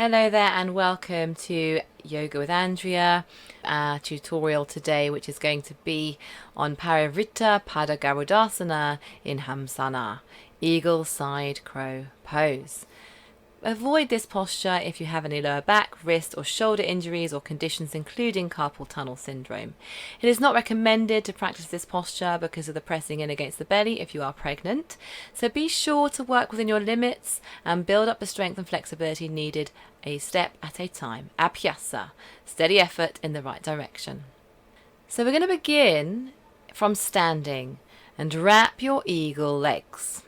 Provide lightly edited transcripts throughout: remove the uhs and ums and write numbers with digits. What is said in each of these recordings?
Hello there and welcome to Yoga with Andrea, our tutorial today, which is going to be on Parivrtta Pada Garudasana in Hamsana, Eagle Side Crow Pose. Avoid this posture if you have any lower back, wrist or shoulder injuries or conditions including carpal tunnel syndrome. It is not recommended to practice this posture because of the pressing in against the belly if you are pregnant, so be sure to work within your limits and build up the strength and flexibility needed a step at a time. Abhyasa, steady effort in the right direction. So we're going to begin from standing and wrap your eagle legs.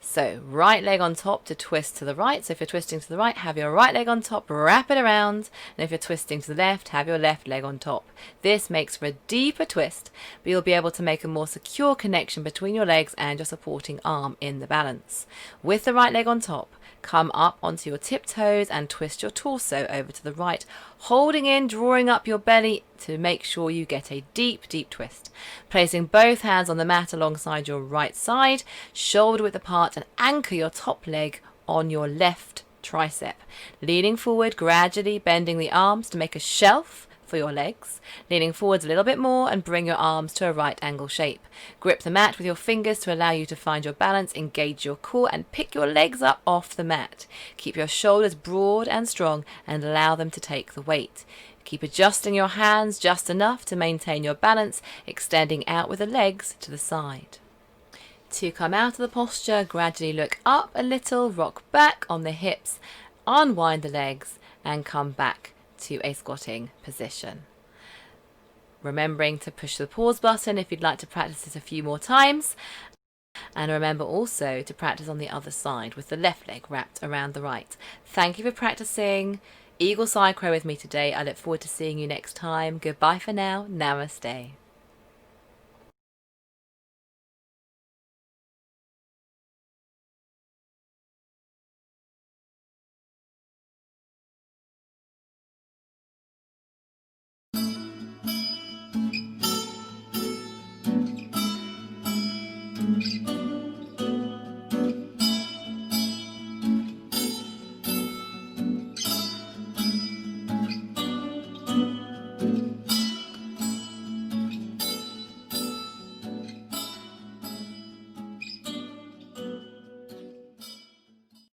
So right leg on top to twist to the right. So if you're twisting to the right, have your right leg on top, wrap it around. And if you're twisting to the left, have your left leg on top. This makes for a deeper twist, but you'll be able to make a more secure connection between your legs and your supporting arm in the balance. With the right leg on top, come up onto your tiptoes and twist your torso over to the right, holding in, drawing up your belly to make sure you get a deep, deep twist. Placing both hands on the mat alongside your right side, shoulder width apart, and anchor your top leg on your left tricep. Leaning forward, gradually bending the arms to make a shelf for your legs, leaning forwards a little bit more and bring your arms to a right angle shape. Grip the mat with your fingers to allow you to find your balance, engage your core and pick your legs up off the mat. Keep your shoulders broad and strong and allow them to take the weight. Keep adjusting your hands just enough to maintain your balance, extending out with the legs to the side. To come out of the posture, gradually look up a little, rock back on the hips, unwind the legs and come back to a squatting position. Remembering to push the pause button if you'd like to practice this a few more times. And remember also to practice on the other side with the left leg wrapped around the right. Thank you for practicing Eagle Side Crow with me today. I look forward to seeing you next time. Goodbye for now. Namaste.